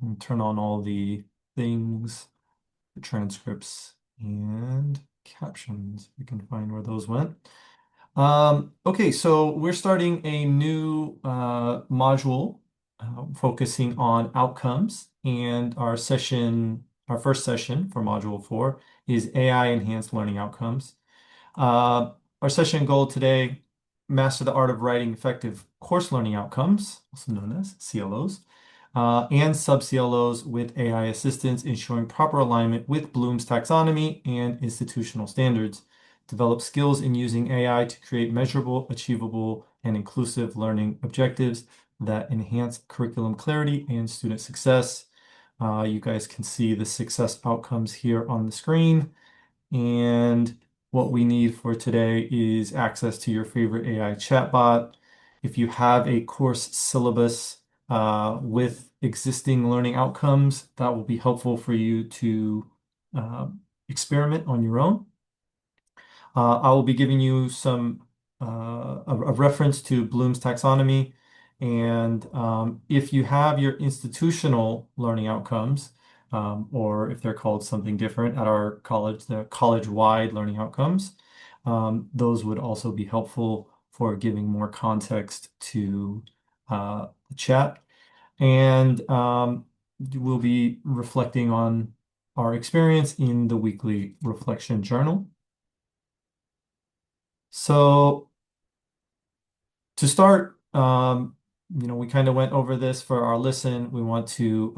And turn on all the things, the transcripts and captions. We can find where those went. Okay, so we're starting a new module focusing on outcomes, and our first session for Module 4 is AI enhanced learning outcomes. Our session goal today, master the art of writing effective course learning outcomes, also known as CLOs, and sub-CLOs with AI assistance, ensuring proper alignment with Bloom's taxonomy and institutional standards. Develop skills in using AI to create measurable, achievable, and inclusive learning objectives that enhance curriculum clarity and student success. You guys can see the success outcomes here on the screen. And what we need for today is access to your favorite AI chatbot. If you have a course syllabus with existing learning outcomes, that will be helpful for you to uh, experiment on your own. I will be giving you a reference to Bloom's taxonomy. And if you have your institutional learning outcomes, or if they're called something different at our college, the college-wide learning outcomes, those would also be helpful for giving more context to the chat. And we'll be reflecting on our experience in the weekly reflection journal. So to start, we kind of went over this for our listen. We want to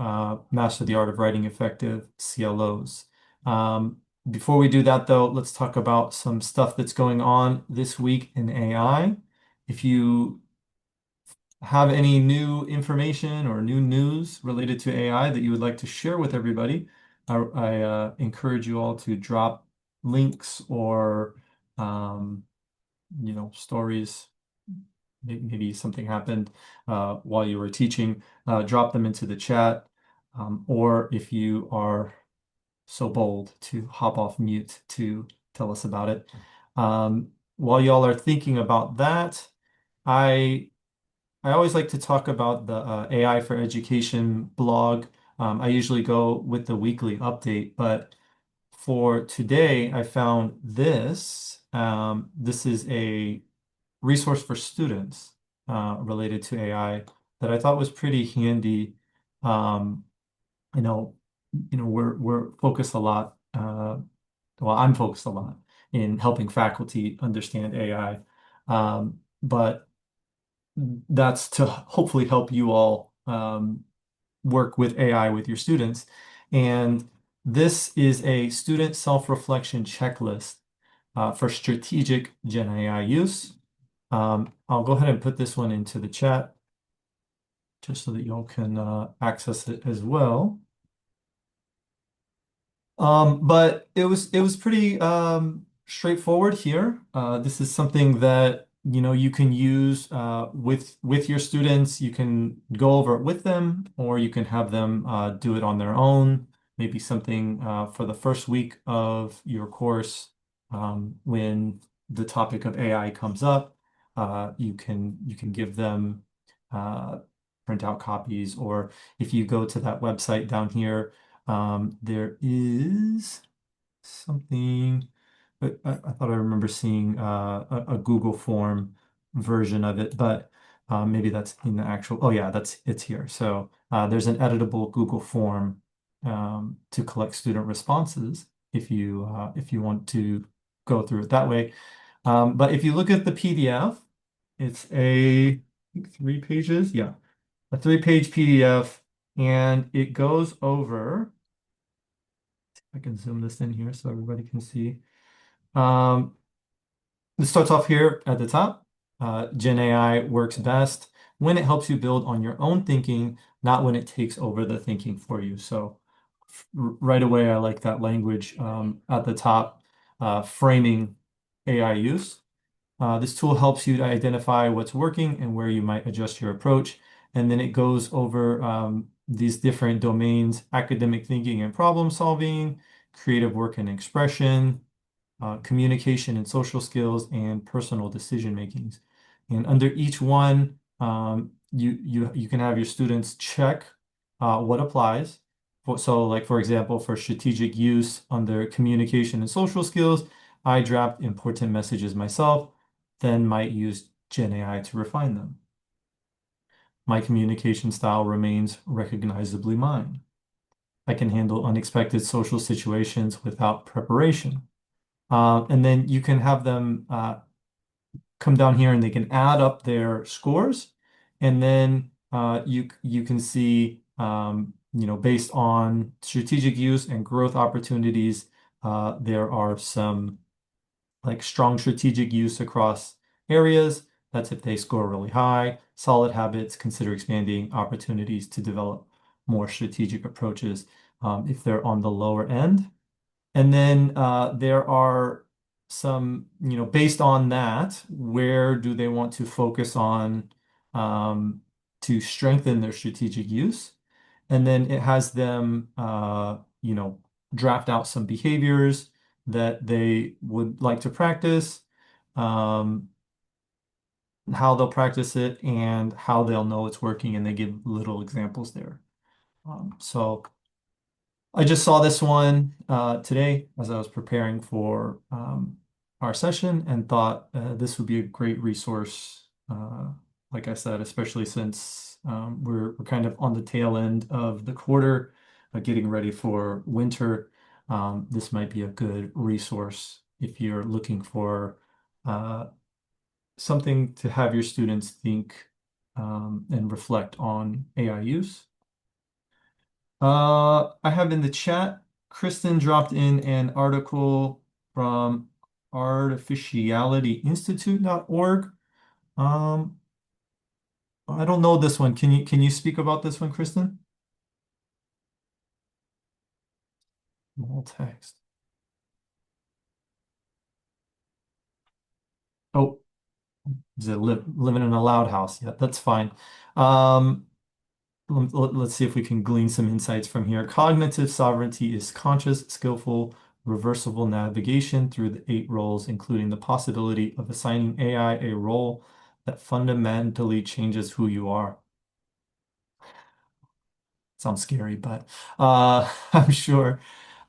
master the art of writing effective CLOs. Before we do that, though, let's talk about some stuff that's going on this week in AI. If you have any new information or new news related to AI that you would like to share with everybody, I encourage you all to drop links or stories. Maybe something happened while you were teaching, drop them into the chat. Or if you are so bold to hop off mute to tell us about it. While y'all are thinking about that, I always like to talk about the AI for Education blog. I usually go with the weekly update, but for today, I found this. This is a resource for students related to AI that I thought was pretty handy. Um, you know, we're focused a lot. Well, I'm focused a lot in helping faculty understand AI, but that's to hopefully help you all work with AI with your students. And this is a student self-reflection checklist for strategic Gen AI use. I'll go ahead and put this one into the chat just so that y'all can access it as well. But it was pretty straightforward here. This is something that you can use with your students. You can go over it with them, or you can have them do it on their own. Maybe something for the first week of your course when the topic of AI comes up. You can give them print out copies, or if you go to that website down here. There is something, but I thought I remember seeing a Google form version of it, but maybe that's in the actual. Oh yeah, it's here. So there's an editable Google form to collect student responses if you want to go through it that way. But if you look at the PDF, it's I think 3 pages. Yeah, a 3-page PDF, and it goes over. I can zoom this in here so everybody can see. Um, it starts off here at the top. Gen AI works best when it helps you build on your own thinking, not when it takes over the thinking for you. So right away, I like that language at the top, framing AI use. This tool helps you to identify what's working and where you might adjust your approach. And then it goes over these different domains: academic thinking and problem solving, creative work and expression, communication and social skills, and personal decision makings. And under each one, you can have your students check what applies. So, like for example, for strategic use under communication and social skills, I draft important messages myself, then might use Gen AI to refine them. My communication style remains recognizably mine. I can handle unexpected social situations without preparation. And then you can have them come down here and they can add up their scores. And then you can see, based on strategic use and growth opportunities, there are some like strong strategic use across areas. That's if they score really high. Solid habits, consider expanding opportunities to develop more strategic approaches if they're on the lower end. And then there are some, based on that, where do they want to focus on to strengthen their strategic use? And then it has them, draft out some behaviors that they would like to practice, um, how they'll practice it, and how they'll know it's working. And they give little examples there. So I just saw this one today as I was preparing for our session and thought this would be a great resource. Like I said, especially since we're kind of on the tail end of the quarter, getting ready for winter. This might be a good resource if you're looking for uh, something to have your students think and reflect on AI use. I have in the chat, Kristen dropped in an article from artificialityinstitute.org. Um, I don't know this one. Can you speak about this one, Kristen? Small text. Oh, is it living in a loud house? Yeah, that's fine. Um, let's see if we can glean some insights from here. Cognitive sovereignty is conscious, skillful, reversible navigation through the 8 roles, including the possibility of assigning AI a role that fundamentally changes who you are. Sounds scary, but I'm sure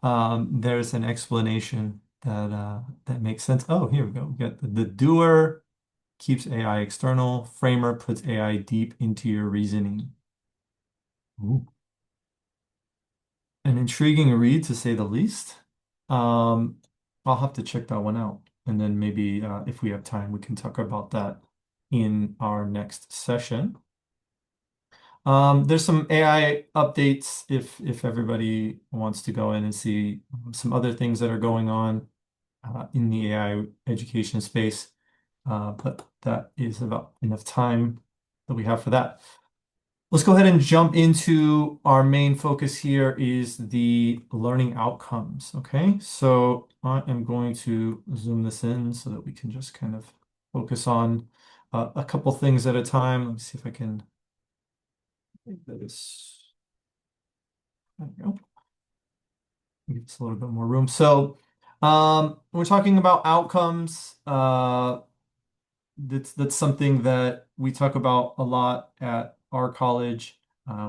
there's an explanation that makes sense. Oh, here we go. We got the doer keeps AI external, framer puts AI deep into your reasoning. Ooh. An intriguing read to say the least. Um, I'll have to check that one out. And then maybe if we have time, we can talk about that in our next session. There's some AI updates if everybody wants to go in and see some other things that are going on in the AI education space. But that is about enough time that we have for that. Let's go ahead and jump into our main focus here is the learning outcomes. Okay, so I am going to zoom this in so that we can just kind of focus on a couple things at a time. Let me see if I can make this. There we go. Give us a little bit more room. So we're talking about outcomes. That's something that we talk about a lot at our college.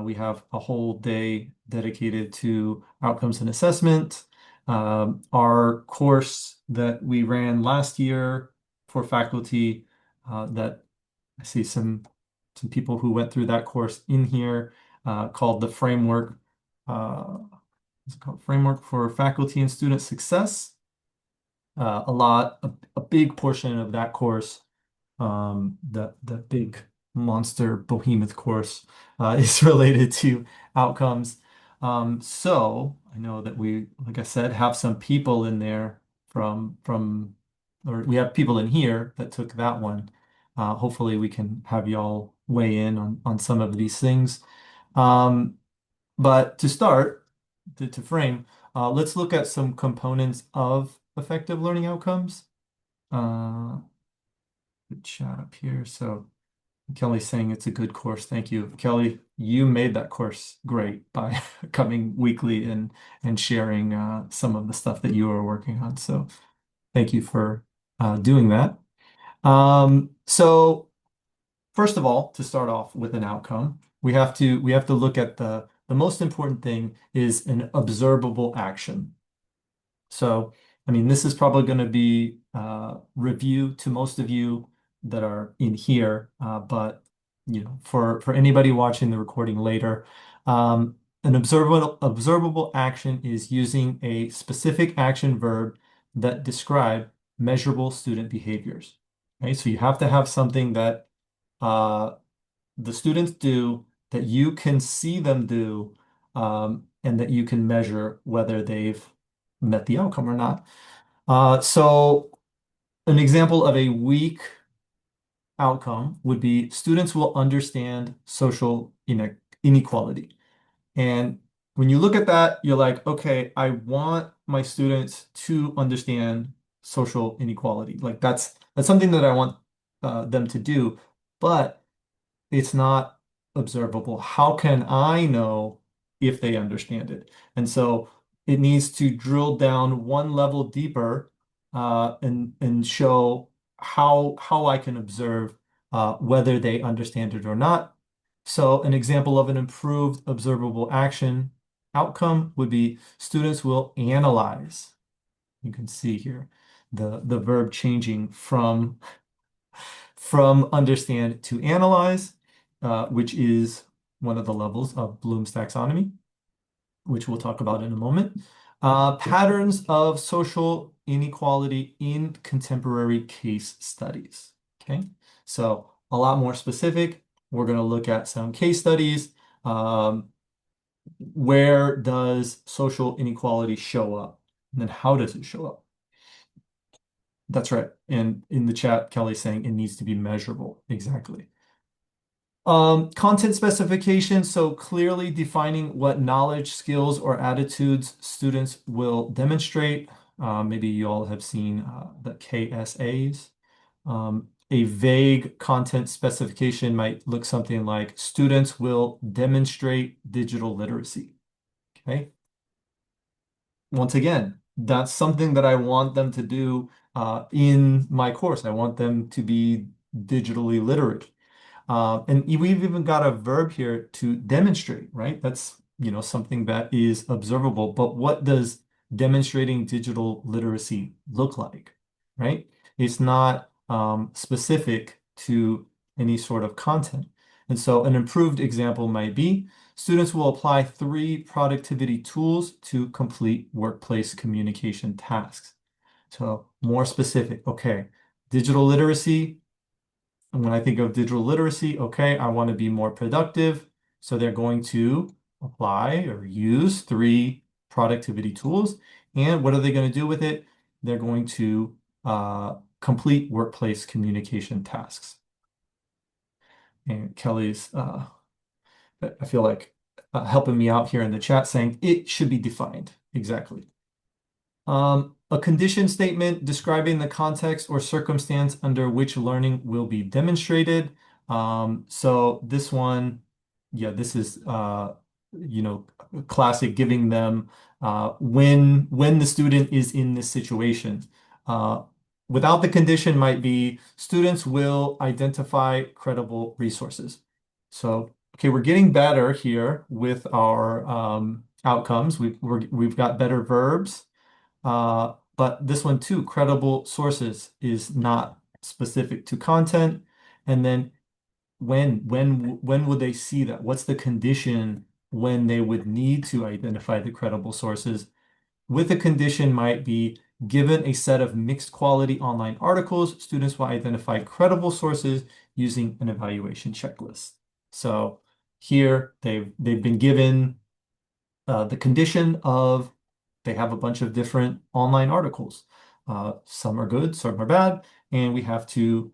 We have a whole day dedicated to outcomes and assessment. Our course that we ran last year for faculty, that I see some people who went through that course in here, called the framework. It's called Framework for Faculty and Student Success. A big portion of that course, the big monster behemoth course, is related to outcomes. So I know that we, like I said, have some people in there or we have people in here that took that one. Hopefully we can have y'all weigh in on some of these things. But to start, to frame, let's look at some components of effective learning outcomes. Uh, the chat up here. So Kelly's saying it's a good course. Thank you. Kelly, you made that course great by coming weekly and sharing some of the stuff that you were working on. So thank you for doing that. So first of all, to start off with an outcome, we have to look at the most important thing is an observable action. So, I mean, this is probably going to be review to most of you that are in here, but for anybody watching the recording later, an observable action is using a specific action verb that describe measurable student behaviors. Okay, so you have to have something that uh, the students do that you can see them do, and that you can measure whether they've met the outcome or not. So an example of a weak outcome would be students will understand social inequality. And when you look at that, you're like, okay, I want my students to understand social inequality. Like that's something that I want them to do, but it's not observable. How can I know if they understand it? And so it needs to drill down one level deeper, and show how I can observe whether they understand it or not. So an example of an improved observable action outcome would be students will analyze. You can see here the verb changing from understand to analyze, which is one of the levels of Bloom's taxonomy, which we'll talk about in a moment. Patterns of social inequality in contemporary case studies. Okay, so a lot more specific. We're going to look at some case studies. Where does social inequality show up? And then how does it show up? That's right. And in the chat, Kelly's saying it needs to be measurable. Exactly. Content specification, so clearly defining what knowledge, skills, or attitudes students will demonstrate. Maybe you all have seen the KSAs. A vague content specification might look something like students will demonstrate digital literacy. Okay. Once again, that's something that I want them to do in my course. I want them to be digitally literate. And we've even got a verb here to demonstrate, right? That's, something that is observable. But what does demonstrating digital literacy look like, right? It's not specific to any sort of content. And so an improved example might be students will apply 3 productivity tools to complete workplace communication tasks. So more specific, okay, digital literacy. And when I think of digital literacy, okay, I want to be more productive. So they're going to apply or use 3 productivity tools. And what are they going to do with it? They're going to complete workplace communication tasks. And Kelly's, I feel like, helping me out here in the chat saying it should be defined. Exactly. A condition statement describing the context or circumstance under which learning will be demonstrated. So this one, yeah, this is classic, giving them when the student is in this situation. Uh, Without the condition might be students will identify credible resources. So, okay, we're getting better here with our outcomes. We've got better verbs. But this one too, credible sources is not specific to content. And then when would they see that? What's the condition when they would need to identify the credible sources? With a condition might be given a set of mixed quality online articles, students will identify credible sources using an evaluation checklist. So here they've been given the condition of they have a bunch of different online articles. Some are good, some are bad, and we have to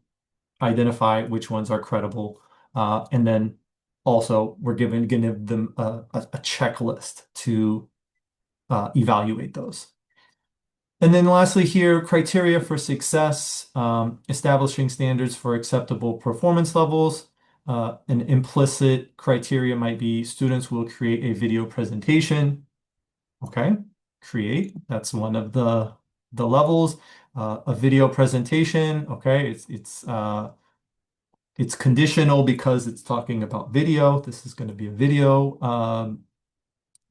identify which ones are credible. And then also we're gonna give them a checklist to evaluate those. And then lastly here, criteria for success, establishing standards for acceptable performance levels. An implicit criteria might be students will create a video presentation. Okay, create, that's one of the levels. A video presentation, okay, it's conditional because it's talking about video. This is going to be a video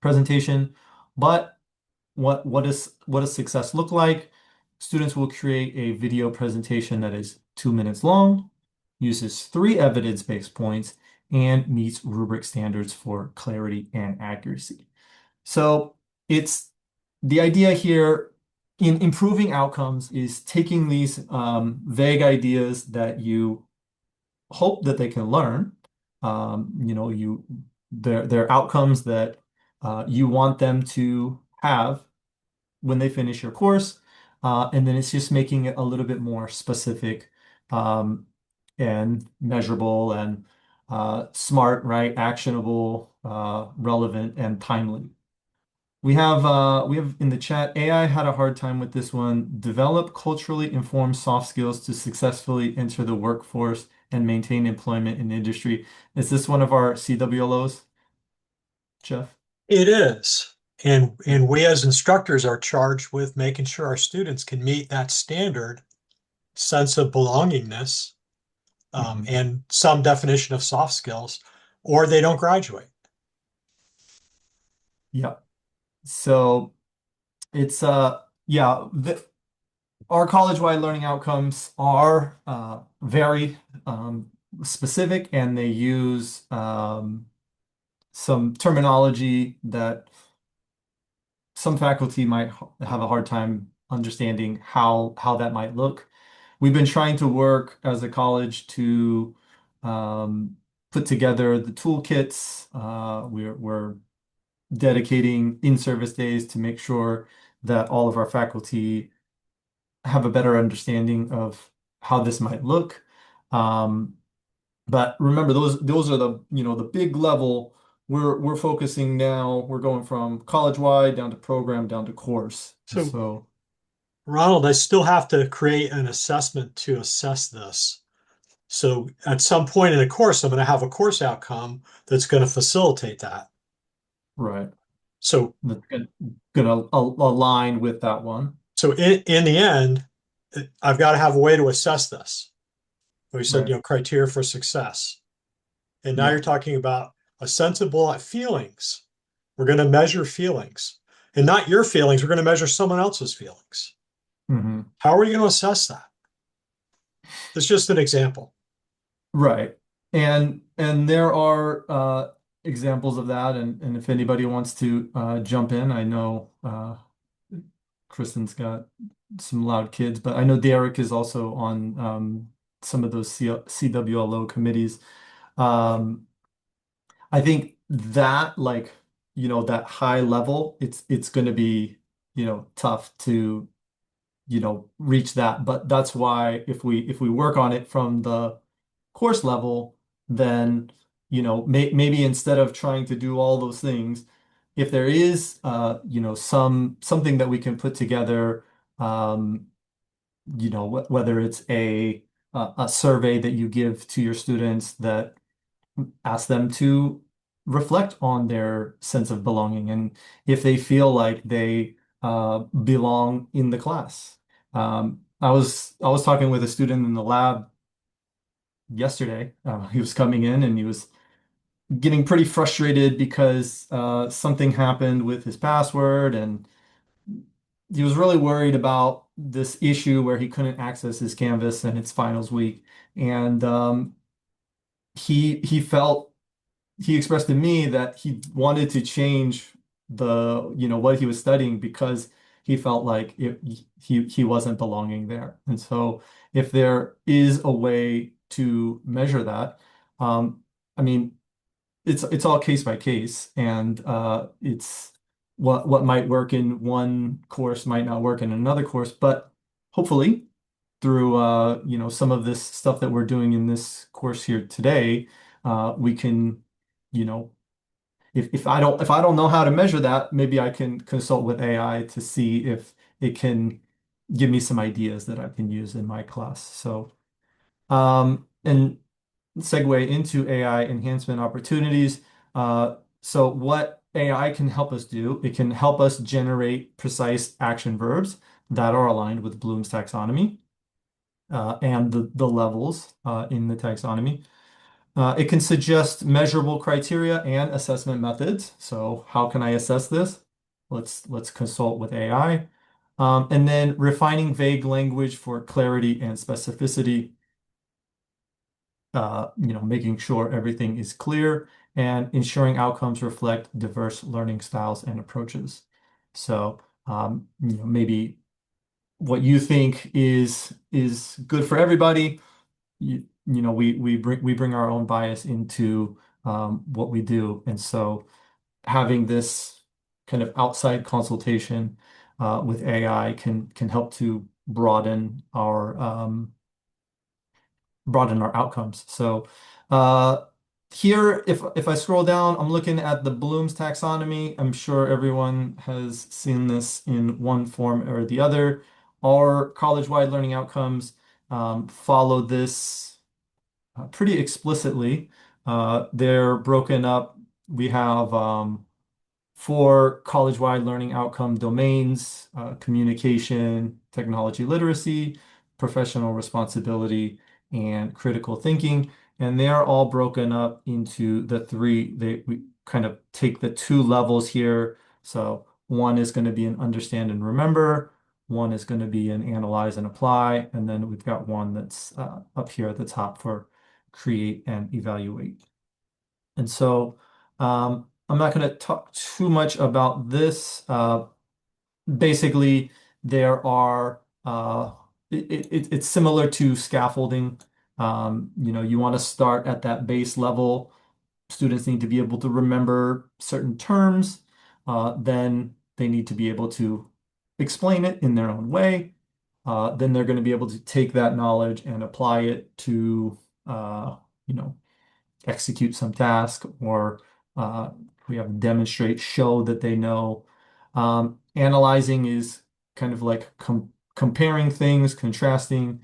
presentation. But what does success look like? Students will create a video presentation that is 2 minutes long, uses three evidence-based points, and meets rubric standards for clarity and accuracy. So it's the idea here in improving outcomes is taking these vague ideas that you hope that they can learn. They're outcomes that you want them to have when they finish your course. And then it's just making it a little bit more specific um, and measurable and smart, right? Actionable, relevant, and timely. We have in the chat, AI had a hard time with this one. Develop culturally informed soft skills to successfully enter the workforce and maintain employment in industry. Is this one of our CWLOs, Jeff? It is. And Yeah. and we as instructors are charged with making sure our students can meet that standard sense of belongingness Mhm. and some definition of soft skills, or they don't graduate. Yeah. So it's yeah, our college-wide learning outcomes are very specific and they use some terminology that some faculty might have a hard time understanding how that might look. We've been trying to work as a college to um, put together the toolkits. We're dedicating in-service days to make sure that all of our faculty have a better understanding of how this might look. Um, but remember, those are the big level. We're focusing now. We're going from college-wide down to program down to course. So, So Ronald, I still have to create an assessment to assess this. So, at some point in a course, I'm going to have a course outcome that's going to facilitate that. right, So, that's gonna align with that one. so in the end, I've got to have a way to assess this. We said, Right. criteria for success. And now Yeah. you're talking about a sensible feelings. We're going to measure feelings and not your feelings. We're going to measure someone else's feelings. Hmm. How are we going to assess that? It's just an example. Right. And there are examples of that, and if anybody wants to jump in, I know Kristen's got some loud kids, but I know Derek is also on some of those CWLO committees. Um, I think that that high level, it's going to be, tough to, reach that. But that's why if we work on it from the course level, then, maybe instead of trying to do all those things, if there is, something that we can put together, um, whether it's a survey that you give to your students that ask them to reflect on their sense of belonging and if they feel like they belong in the class. I was talking with a student in the lab yesterday. He was coming in and he was getting pretty frustrated because something happened with his password, and he was really worried about this issue where he couldn't access his Canvas and it's finals week. And he felt he expressed to me that he wanted to change what he was studying because he felt like he wasn't belonging there. And so if there is a way to measure that, I mean, it's all case by case, and it's what might work in one course might not work in another course, but hopefully through some of this stuff that we're doing in this course here today, we can, you know, if I don't know how to measure that, maybe I can consult with AI to see if it can give me some ideas that I can use in my class. So, and segue into AI enhancement opportunities. So what AI can help us do, it can help us generate precise action verbs that are aligned with Bloom's taxonomy and the levels in the taxonomy. It can suggest measurable criteria and assessment methods. So how can I assess this? Let's consult with AI. And then refining vague language for clarity and specificity, making sure everything is clear and ensuring outcomes reflect diverse learning styles and approaches. So, maybe what you think is good for everybody, we bring our own bias into what we do, and so having this kind of outside consultation with AI can help to broaden our outcomes. So here, if I scroll down, I'm looking at the Bloom's taxonomy. I'm sure everyone has seen this in one form or the other. Our college-wide learning outcomes follow this pretty explicitly. They're broken up. We have for college-wide learning outcome domains, communication, technology literacy, professional responsibility, and critical thinking. And they are all broken up into the three. We kind of take the two levels here. So one is going to be an understand and remember. One is going to be an analyze and apply. And then we've got one that's up here at the top for create and evaluate. And so I'm not going to talk too much about this. Basically, there are it's similar to scaffolding. You want to start at that base level. Students need to be able to remember certain terms. Then they need to be able to explain it in their own way. Then they're going to be able to take that knowledge and apply it to, you know, execute some task, or we have demonstrate, show that they know. Analyzing is kind of like comparing things, contrasting,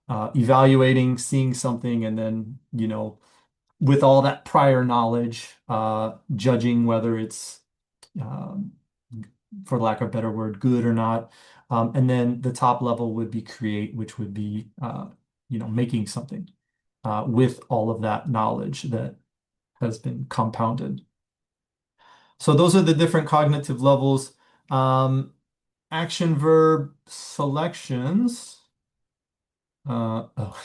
evaluating, seeing something, and then, with all that prior knowledge, judging whether it's, um, for lack of a better word, good or not. And then the top level would be create, which would be, making something with all of that knowledge that has been compounded. So those are the different cognitive levels. Action verb selections. Oh,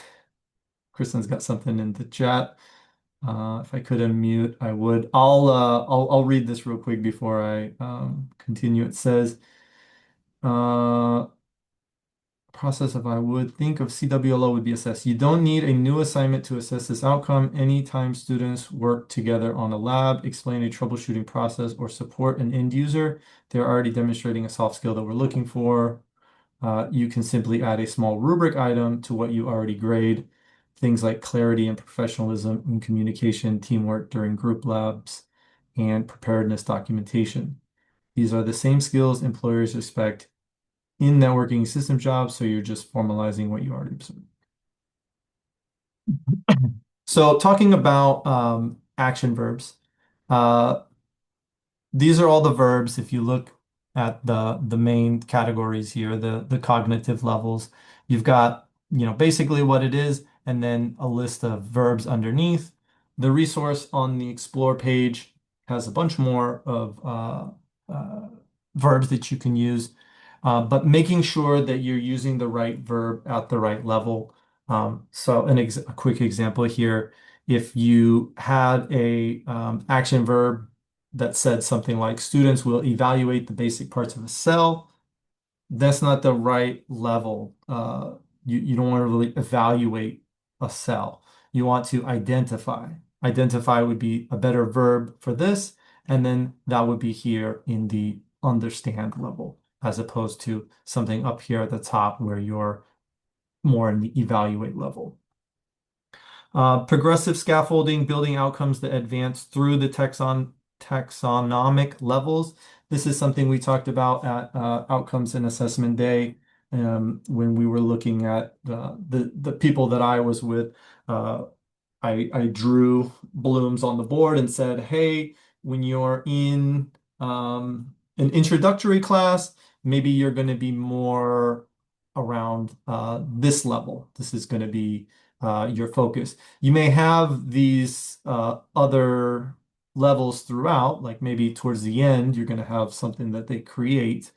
Kristen's got something in the chat. If I could unmute, I would. I'll read this real quick before I continue. It says, uh, process of I would think of CWLO would be assessed. You don't need a new assignment to assess this outcome. Anytime students work together on a lab, explain a troubleshooting process, or support an end user, they're already demonstrating a soft skill that we're looking for. You can simply add a small rubric item to what you already grade. Things like clarity and professionalism in communication, teamwork during group labs, and preparedness documentation. These are the same skills employers expect in networking system jobs, so you're just formalizing what you already observed. So talking about action verbs, uh, these are all the verbs. If you look at the main categories here, the cognitive levels, you've got, basically what it is, and then a list of verbs underneath. The resource on the Explore page has a bunch more of verbs that you can use, but making sure that you're using the right verb at the right level. So a quick example here, if you had a action verb that said something like students will evaluate the basic parts of a cell, that's not the right level. You don't want to really evaluate a cell. You want to identify. Identify would be a better verb for this, and then that would be here in the understand level, as opposed to something up here at the top where you're more in the evaluate level. Progressive scaffolding, building outcomes that advance through the taxonomic levels. This is something we talked about at Outcomes and Assessment Day, when we were looking at the people that I was with. I drew blooms on the board and said, hey, when you're in an introductory class, maybe you're going to be more around this level. This is going to be your focus. You may have these other levels throughout, like maybe towards the end, you're going to have something that they create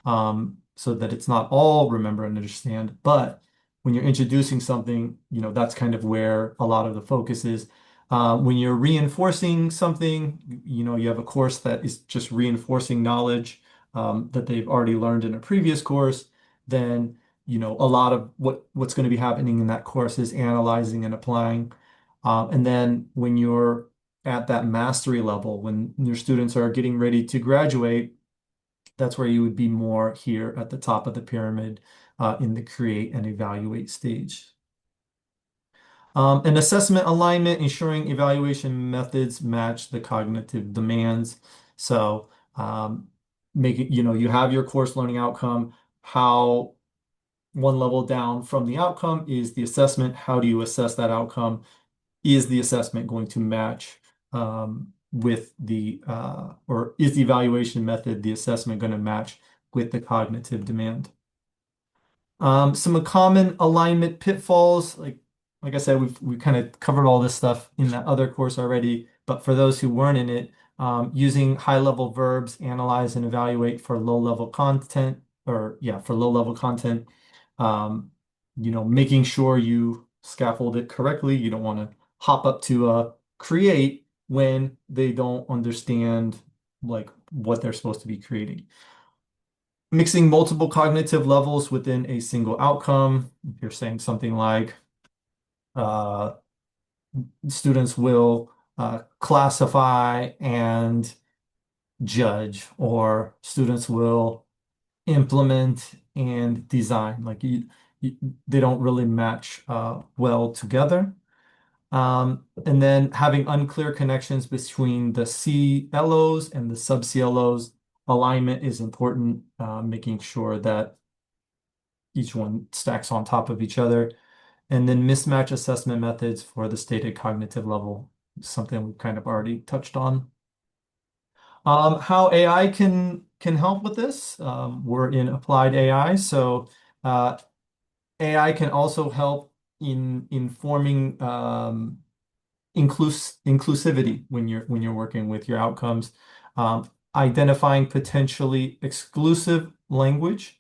so that it's not all remember and understand. But when you're introducing something, that's kind of where a lot of the focus is. When you're reinforcing something, you have a course that is just reinforcing knowledge that they've already learned in a previous course, then a lot of what's going to be happening in that course is analyzing and applying. And then when you're at that mastery level, when your students are getting ready to graduate, that's where you would be more here at the top of the pyramid in the create and evaluate stage. And assessment alignment, ensuring evaluation methods match the cognitive demands. So make it, you have your course learning outcome. How one level down from the outcome is the assessment. How do you assess that outcome? Is the assessment going to match with or is the evaluation method, the assessment going to match with the cognitive demand? Some common alignment pitfalls, like I said, we've kind of covered all this stuff in that other course already, but for those who weren't in it, using high-level verbs, analyze and evaluate for low-level content, or yeah, for low-level content, making sure you scaffold it correctly. You don't want to hop up to create when they don't understand like what they're supposed to be creating. Mixing multiple cognitive levels within a single outcome. If you're saying something like uh, students will classify and judge, or students will implement and design. They don't really match well together. And then having unclear connections between the CLOs and the sub-CLOs, alignment is important, making sure that each one stacks on top of each other. And then mismatch assessment methods for the stated cognitive level, something we've kind of already touched on. How AI can help with this. We're in applied AI, so AI can also help in informing inclusivity when you're working with your outcomes, identifying potentially exclusive language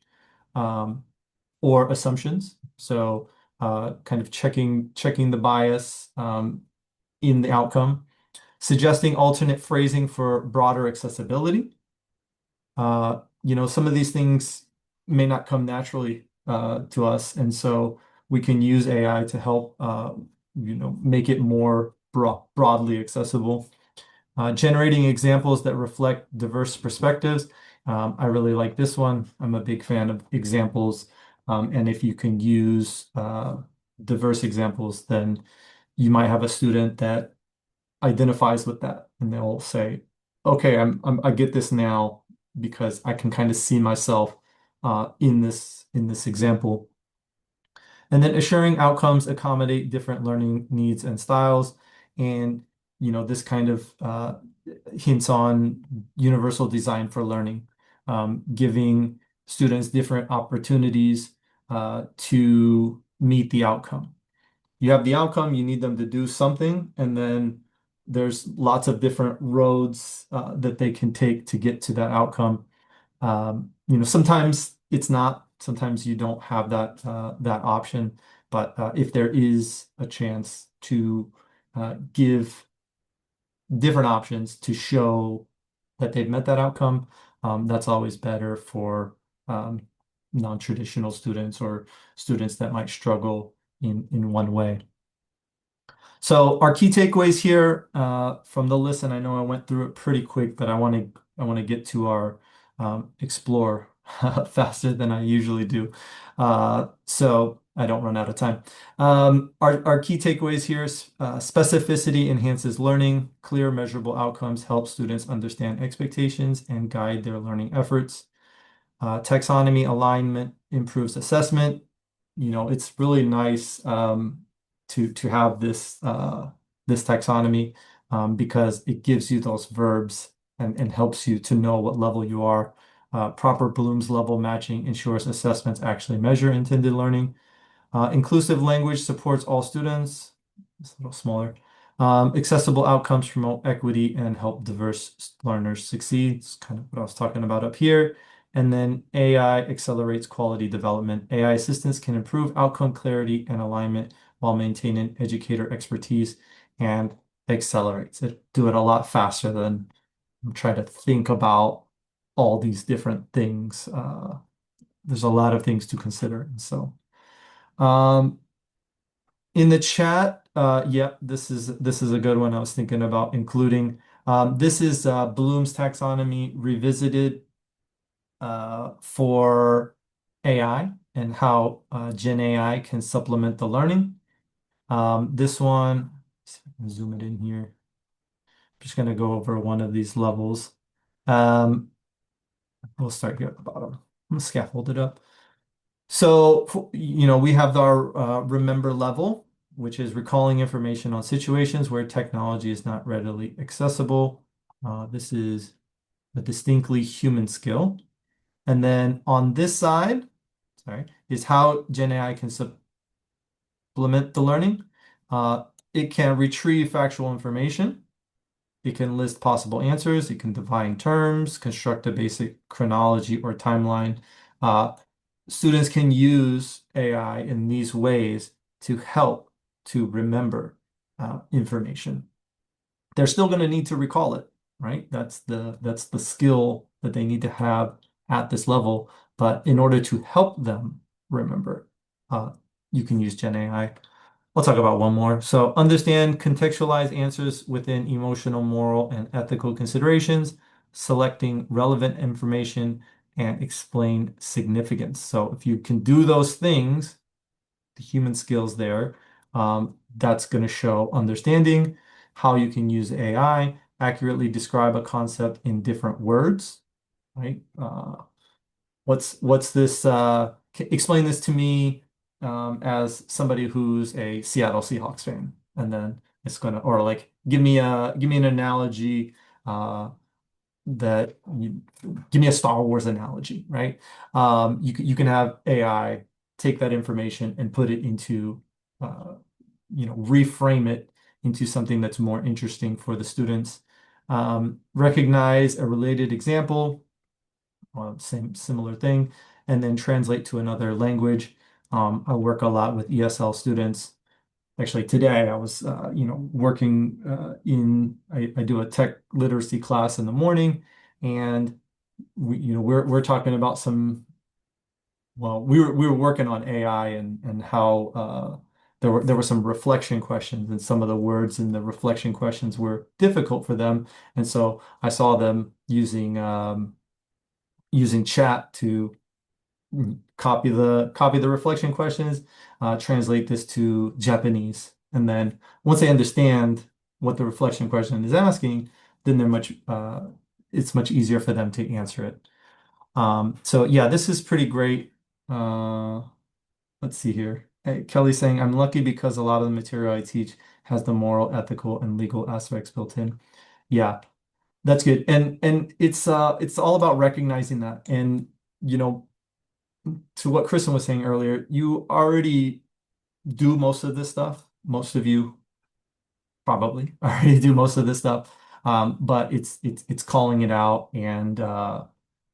or assumptions. So kind of checking the bias in the outcome, suggesting alternate phrasing for broader accessibility. Some of these things may not come naturally to us, and so we can use AI to help make it more broadly accessible. Generating examples that reflect diverse perspectives. I really like this one. I'm a big fan of examples. And if you can use diverse examples, then you might have a student that identifies with that and they'll say, okay, I get this now because I can kind of see myself in this example. And then assuring outcomes accommodate different learning needs and styles. And, this kind of hints on universal design for learning, giving students different opportunities to meet the outcome. You have the outcome, you need them to do something, and then there's lots of different roads that they can take to get to that outcome. Sometimes it's not, sometimes you don't have that option, but if there is a chance to give different options to show that they've met that outcome, that's always better for non-traditional students or students that might struggle in one way. So our key takeaways here from the list, and I know I went through it pretty quick, but I want to get to our explore faster than I usually do, so I don't run out of time. Our key takeaways here is specificity enhances learning, clear measurable outcomes help students understand expectations and guide their learning efforts. Taxonomy alignment improves assessment. It's really nice to have this taxonomy because it gives you those verbs and helps you to know what level you are. Proper Bloom's level matching ensures assessments actually measure intended learning. Inclusive language supports all students. It's a little smaller. Accessible outcomes promote equity and help diverse learners succeed. It's kind of what I was talking about up here. And then AI accelerates quality development. AI assistants can improve outcome clarity and alignment while maintaining educator expertise and accelerates it. Do it a lot faster than try to think about all these different things. There's a lot of things to consider. And so, um, in the chat, yep, this is a good one. I was thinking about including. This is Bloom's taxonomy revisited for AI and how Gen AI can supplement the learning. This one, let's see if I can zoom it in here. I'm just going to go over one of these levels. Um, we'll start here at the bottom. I'm going to scaffold it up. So, we have our remember level, which is recalling information on situations where technology is not readily accessible. This is a distinctly human skill. And then on this side, sorry, is how Gen AI can supplement the learning. It can retrieve factual information. It can list possible answers. It can define terms, construct a basic chronology or timeline. Uh, Students can use AI in these ways to help to remember information. They're still going to need to recall it, right? That's the skill that they need to have at this level. But in order to help them remember, uh, you can use Gen AI. I'll talk about one more. So understand contextualize answers within emotional, moral, and ethical considerations, selecting relevant information and explain significance. So if you can do those things, the human skills there, that's going to show understanding how you can use AI, accurately describe a concept in different words, right? What's this? Explain this to me as somebody who's a Seattle Seahawks fan, and then it's gonna or like give me an analogy that you give me a Star Wars analogy, right? You can have AI take that information and put it into reframe it into something that's more interesting for the students. Recognize a related example same similar thing, and then translate to another language. I work a lot with ESL students. Actually, today I was, working I do a tech literacy class in the morning, and we're talking about well, we were working on AI and how there were some reflection questions, and some of the words in the reflection questions were difficult for them, and so I saw them using chat to copy the reflection questions, translate this to Japanese, and then once they understand what the reflection question is asking, then it's much easier for them to answer it. So yeah, this is pretty great. Uh, let's see here. Hey, Kelly's saying, I'm lucky because a lot of the material I teach has the moral, ethical, and legal aspects built in. Yeah, that's good. And it's all about recognizing that. And you know, to what Kristen was saying earlier, you already do most of this stuff. Most of you probably already do most of this stuff. But it's calling it out and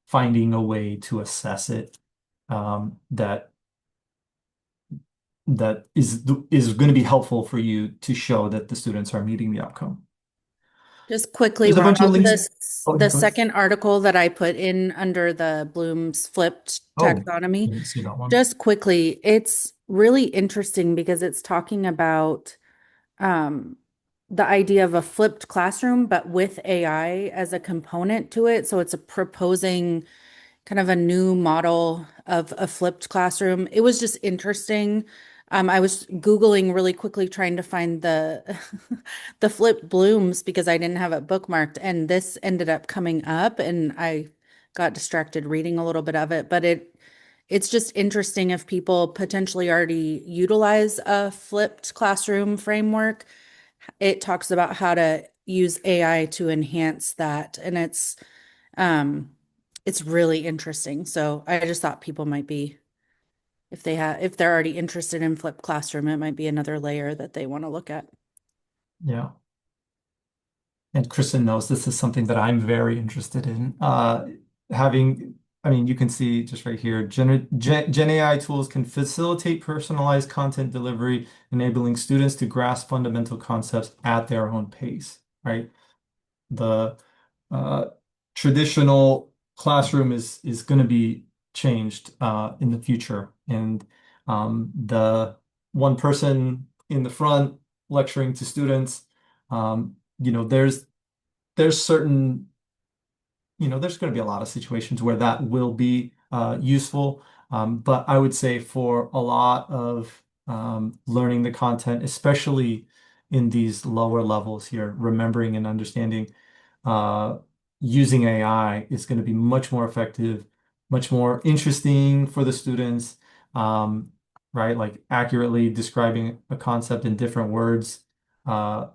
finding a way to assess it that is going to be helpful for you to show that the students are meeting the outcome. Just quickly, There's a bunch of Rob, links. Oh, the yeah, go ahead. second article that I put in under the Bloom's flipped Oh, taxonomy, didn't see that one. just quickly, it's really interesting because it's talking about um, the idea of a flipped classroom, but with AI as a component to it. So it's a proposing kind of a new model of a flipped classroom. It was just interesting. I was Googling really quickly trying to find the the flipped blooms because I didn't have it bookmarked, and this ended up coming up, and I got distracted reading a little bit of it. But it's just interesting if people potentially already utilize a flipped classroom framework. It talks about how to use AI to enhance that, and um it's really interesting. So I just thought people might be if they're already interested in flipped classroom, it might be another layer that they want to look at. Yeah. And Kristen knows this is something that I'm very interested in. I mean, you can see just right here, Gen AI tools can facilitate personalized content delivery, enabling students to grasp fundamental concepts at their own pace, right? The uh, traditional classroom is going to be changed in the future, and the one person in the front lecturing to students, there's certain there's going to be a lot of situations where that will be useful. But I would say for a lot of learning the content, especially in these lower levels here, remembering and understanding, uh, using AI is going to be much more effective, much more interesting for the students, um, right? Like accurately describing a concept in different words. Uh,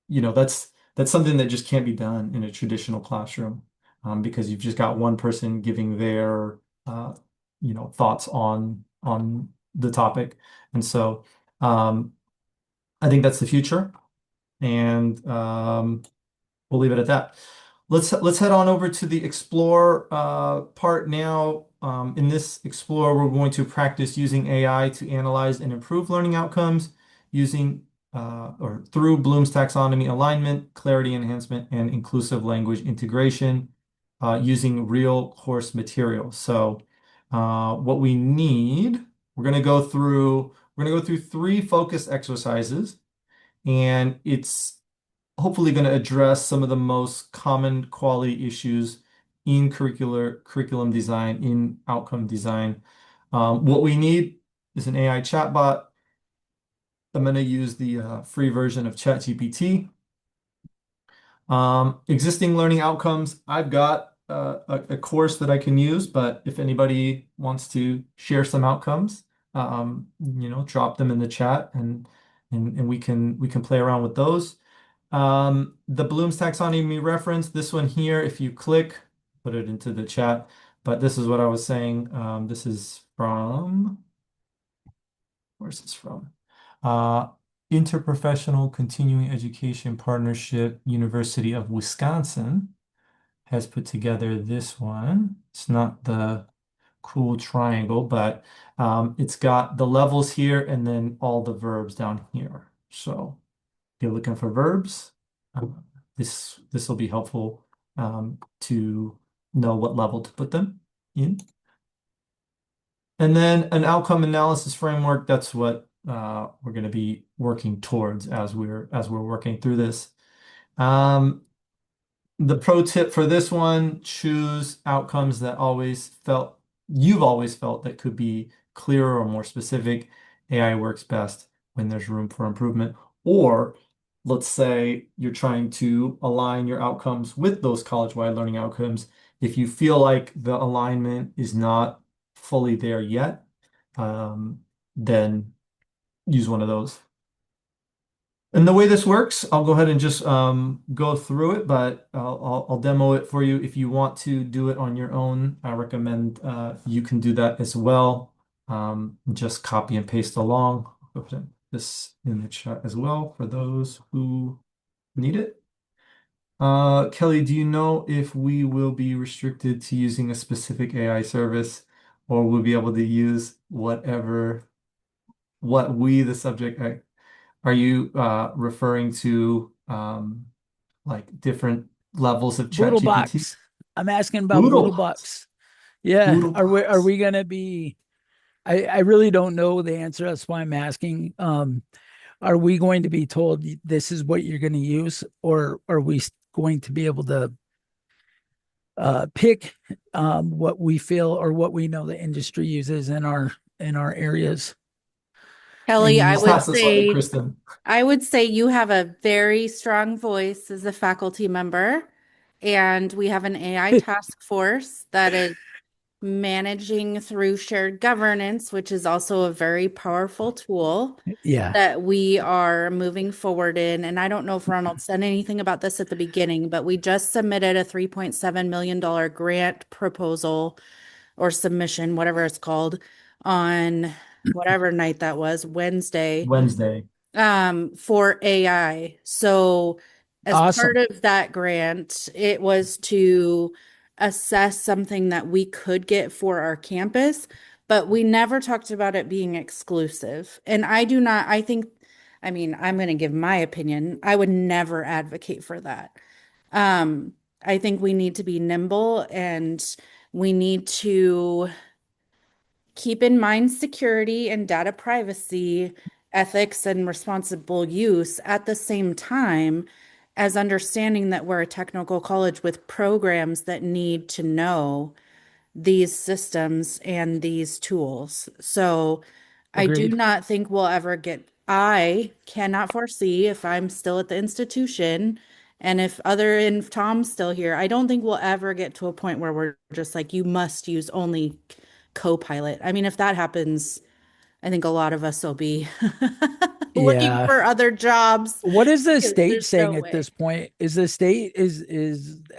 that's something that just can't be done in a traditional classroom, because you've just got one person giving their thoughts on the topic. And so I think that's the future, and we'll leave it at that. Let's head on over to the explore part now. In this explore, we're going to practice using AI to analyze and improve learning outcomes using or through Bloom's taxonomy alignment, clarity enhancement, and inclusive language integration using real course materials. So what we need, we're gonna go through three focus exercises, and it's hopefully going to address some of the most common quality issues in curriculum design, in outcome design. What we need is an AI chatbot. I'm going to use the free version of ChatGPT. Existing learning outcomes, I've got a course that I can use, but if anybody wants to share some outcomes, drop them in the chat, and we can play around with those. The Bloom's taxonomy reference, this one here, if you click, put it into the chat, but this is what I was saying. This is from, where's this from? Uh, Interprofessional Continuing Education Partnership, University of Wisconsin has put together this one. It's not the cool triangle, but it's got the levels here and then all the verbs down here. So if you're looking for verbs, this will be helpful to know what level to put them in. And then an outcome analysis framework, that's what we're going to be working towards as we're working through this. The pro tip for this one, choose outcomes that you've always felt that could be clearer or more specific. AI works best when there's room for improvement. Or let's say you're trying to align your outcomes with those college-wide learning outcomes. If you feel like the alignment is not fully there yet, then use one of those. And the way this works, I'll go ahead and just go through it, but I'll demo it for you. If you want to do it on your own, I recommend you can do that as well. Just copy and paste along. I'll put this in the chat as well for those who need it. Kelly, do you know if we will be restricted to using a specific AI service, or we'll be able to use what we, the subject, are you referring to like different levels of ChatGPT? Boodlebox. I'm asking about Boodle, Boodlebox. Yeah. Are Boodlebox. we gonna be I really don't know the answer. That's why I'm asking. Are we going to be told this is what you're gonna use, or are we going to be able to pick what we feel or what we know the industry uses in our areas and Kelly, use Pass that? this one to Kristen. I would say you have a very strong voice as a faculty member, and we have an AI task force that is managing through shared governance, which is also a very powerful tool Yeah. that we are moving forward in. And I don't know if Ronald said anything about this at the beginning, but we just submitted a $3.7 million grant proposal or submission, whatever it's called, on whatever night that was, Wednesday, Wednesday. for AI. So as part Awesome. of that grant, it was to assess something that we could get for our campus, but we never talked about it being exclusive. And I do not, I think, I mean, I'm going to give my opinion. I would never advocate for that. I think we need to be nimble and we need to keep in mind security and data privacy, ethics, and responsible use at the same time as understanding that we're a technical college with programs that need to know these systems and these tools. So I do Agreed. not think we'll ever I cannot foresee if I'm still at the institution and if Tom's still here, I don't think we'll ever get to a point where we're just like, you must use only Copilot. I mean, if that happens, I think a lot of us will be looking Yeah. for other jobs What is the because state there's no saying at way. this point? Is the state is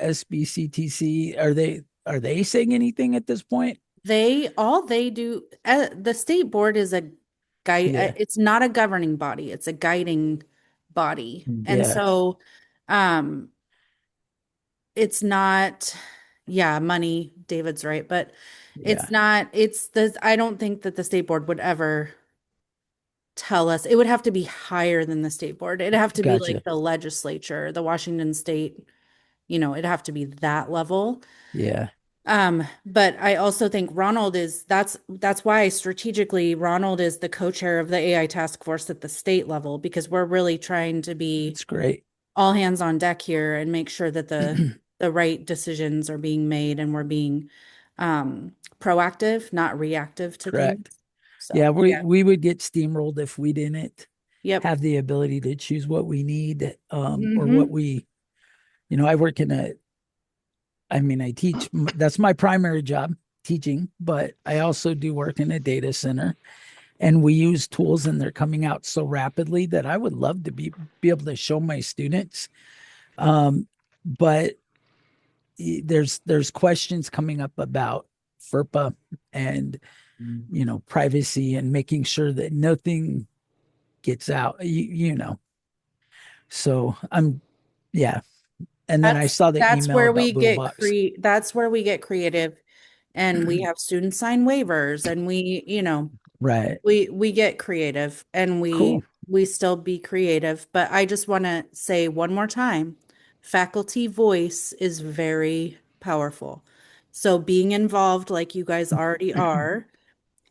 SBCTC, are they saying anything at this point? All they do, the state board is a guide, Yeah. it's not a governing body, it's a guiding body. Mm. And Yeah. so, um, it's not, yeah, money, David's right, but Yeah. I don't think that the state board would ever tell us. It would have to be higher than the state board. It'd have to be Gotcha. like the legislature, the Washington state, it'd have to be that level. Yeah. But I also think that's why strategically Ronald is the co-chair of the AI task force at the state level, because we're really trying to be It's great. all hands on deck here and make sure that the right decisions are being made and we're being proactive, not reactive to things. Correct. So Yeah, yeah. we would get steamrolled if we didn't Yep. have the ability to choose what we need, or what Hmm. we, I work in I teach, that's my primary job, teaching, but I also do work in a data center, and we use tools and they're coming out so rapidly that I would love to be able to show my students. But there's questions coming up about FERPA and, privacy and making sure that nothing gets out, So yeah. And then I That's saw the that's email where about we Blue get Box. that's where we get creative and we have students sign waivers and Right. we get creative and Cool. we still be creative. But I just want to say one more time, faculty voice is very powerful. So being involved like you guys already are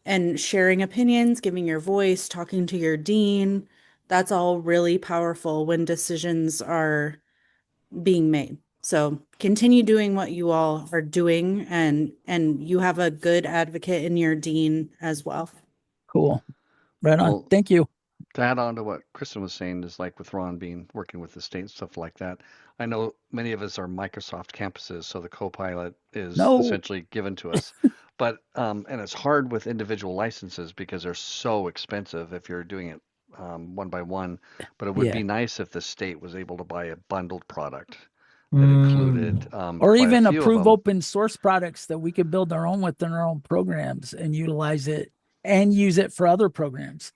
and sharing opinions, giving your voice, talking to your dean, that's all really powerful when decisions are being made. So continue doing what you all are doing and you have a good advocate in your dean as well. Cool. Right on. Well, Thank you. to add on to what Kristen was saying, is like with Ron being working with the state and stuff like that. I know many of us are Microsoft campuses, so the Copilot is No. essentially given to us. But and it's hard with individual licenses because they're so expensive if you're doing it one by one. But it would Yeah. be nice if the state was able to buy a bundled product that included Mm. Or quite a even few of approve them. open source products that we could build our own within our own programs and utilize it and use it for other programs.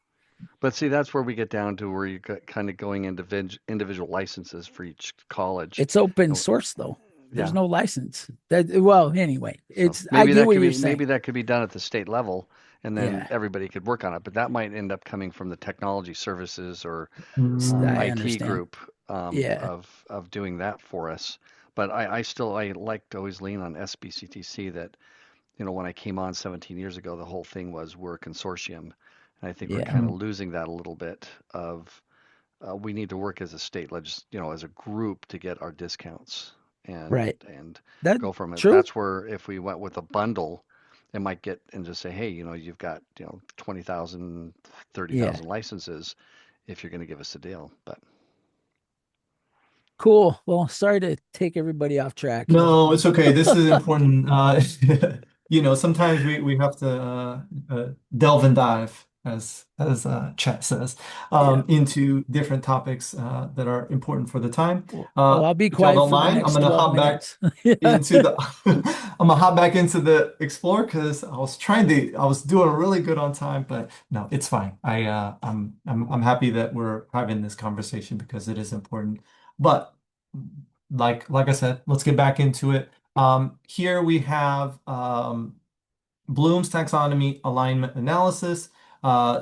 But see, that's where we get down to where you got kind of going into individual licenses for each college. It's open And source though. There's yeah, no license. Anyway, so I maybe get that what could you're be saying. done at the state level, and then Yeah. everybody could work on it. But that might end up coming from the technology services or I Mm. IT understand. group Yeah. of doing that for us. But I like to always lean on SBCTC that when I came on 17 years ago, the whole thing was we're a consortium, and I think we're Yeah. kind of losing that a little bit of we need to work as a as a group to get our discounts Right. and That go from it. true. That's where if we went with a bundle, it might get and just say, hey, you've got 20,000, thirty Yeah. thousand licenses if you're going to give us a deal. But Cool. Well, sorry to take everybody off track. No, it's okay. This is important. Sometimes we have to delve and dive. as chat says, Yeah. into different topics that are important for the time. Well, I'll be If y'all quiet don't for the mind, I'm next gonna 12 hop back minutes. Yeah. into the I'm gonna hop back into the Explore because I was doing really good on time, but no, it's fine. I'm happy that we're having this conversation because it is important. But like I said, let's get back into it. Here we have Bloom's taxonomy alignment analysis.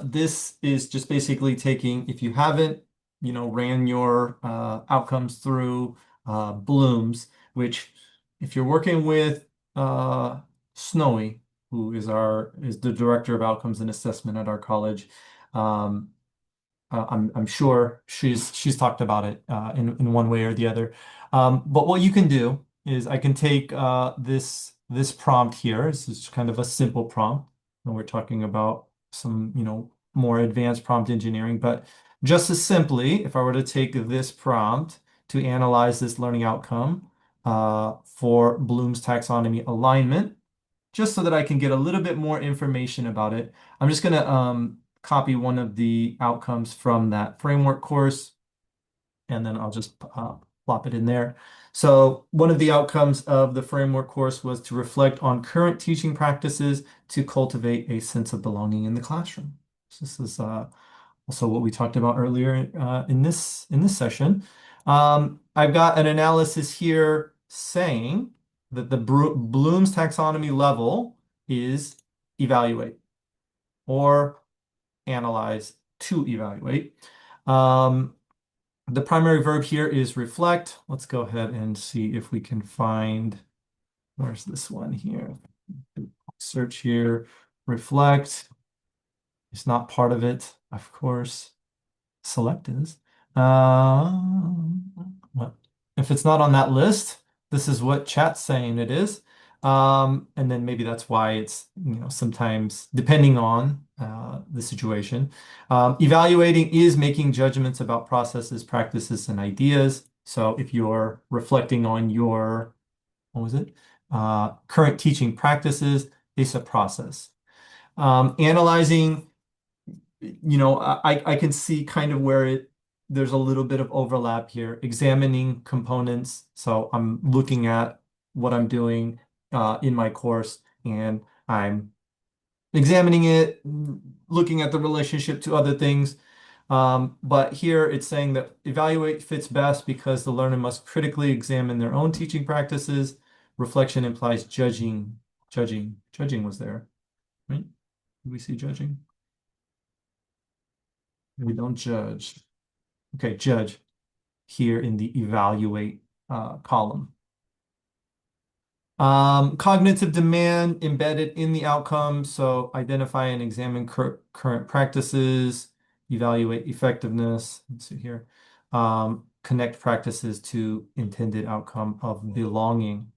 This is just basically taking, if you haven't, ran your outcomes through Bloom's, which if you're working with Snowy, who is the director of outcomes and assessment at our college, um, I'm sure she's talked about it in one way or the other. But what you can do is I can take this prompt here. This is kind of a simple prompt, and we're talking about some more advanced prompt engineering. But just as simply, if I were to take this prompt to analyze this learning outcome for Bloom's taxonomy alignment, just so that I can get a little bit more information about it, I'm just going to copy one of the outcomes from that framework course, and then I'll just plop it in there. So one of the outcomes of the framework course was to reflect on current teaching practices to cultivate a sense of belonging in the classroom. So this is also what we talked about earlier in this session. I've got an analysis here saying that the Bloom's taxonomy level is evaluate or analyze to evaluate. The primary verb here is reflect. Let's go ahead and see if we can find, where's this one here? Search here, reflect. It's not part of it, of course. Select is. Well, if it's not on that list, this is what chat's saying it is. And then maybe that's why it's, sometimes depending on the situation. Evaluating is making judgments about processes, practices, and ideas. So if you're reflecting on your, what was it? Current teaching practices, it's a process. Analyzing, I can see kind of where there's a little bit of overlap here. Examining components. So I'm looking at what I'm doing in my course, and I'm examining it, looking at the relationship to other things. But here it's saying that evaluate fits best because the learner must critically examine their own teaching practices. Reflection implies judging. Judging was there, right? Did we see judging? We don't judge. Okay, judge here in the evaluate column. Cognitive demand embedded in the outcome. So identify and examine current practices, evaluate effectiveness. Let's see here. Connect practices to intended outcome of belonging.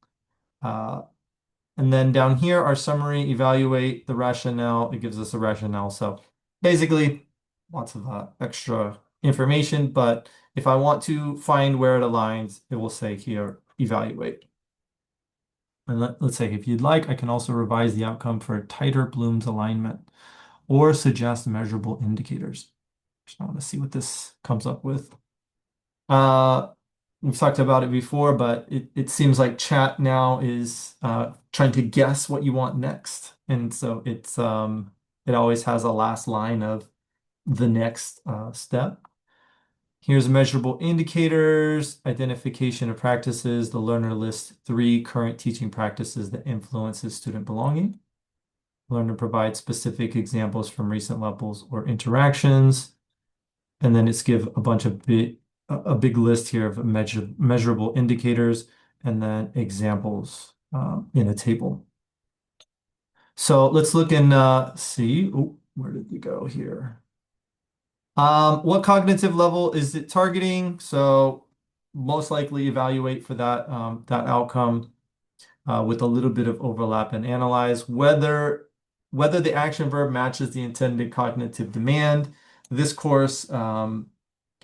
And then down here, our summary, evaluate the rationale. It gives us a rationale. So basically, lots of extra information, but if I want to find where it aligns, it will say here, evaluate. And let's say if you'd like, I can also revise the outcome for tighter Bloom's alignment or suggest measurable indicators. Just want to see what this comes up with. We've talked about it before, but it seems like chat now is trying to guess what you want next. And so it always has a last line of the next step. Here's measurable indicators, identification of practices. The learner lists 3 current teaching practices that influences student belonging. Learner provides specific examples from recent levels or interactions. And then it's give a bunch of a big list here of measurable indicators and then examples in a table. So let's look and see. Oh, where did we go here? What cognitive level is it targeting? So most likely evaluate for that outcome with a little bit of overlap and analyze whether the action verb matches the intended cognitive demand. This course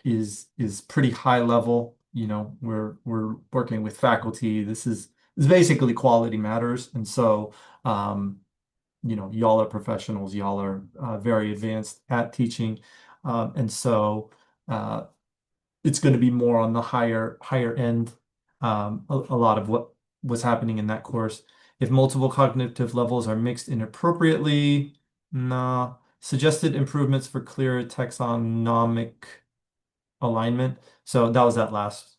is pretty high level. We're working with faculty. This is basically quality matters, and so y'all are professionals, y'all are very advanced at teaching. And so it's going to be more on the higher end, a lot of what was happening in that course. If multiple cognitive levels are mixed inappropriately, nah. Suggested improvements for clearer taxonomic alignment. So that was that last,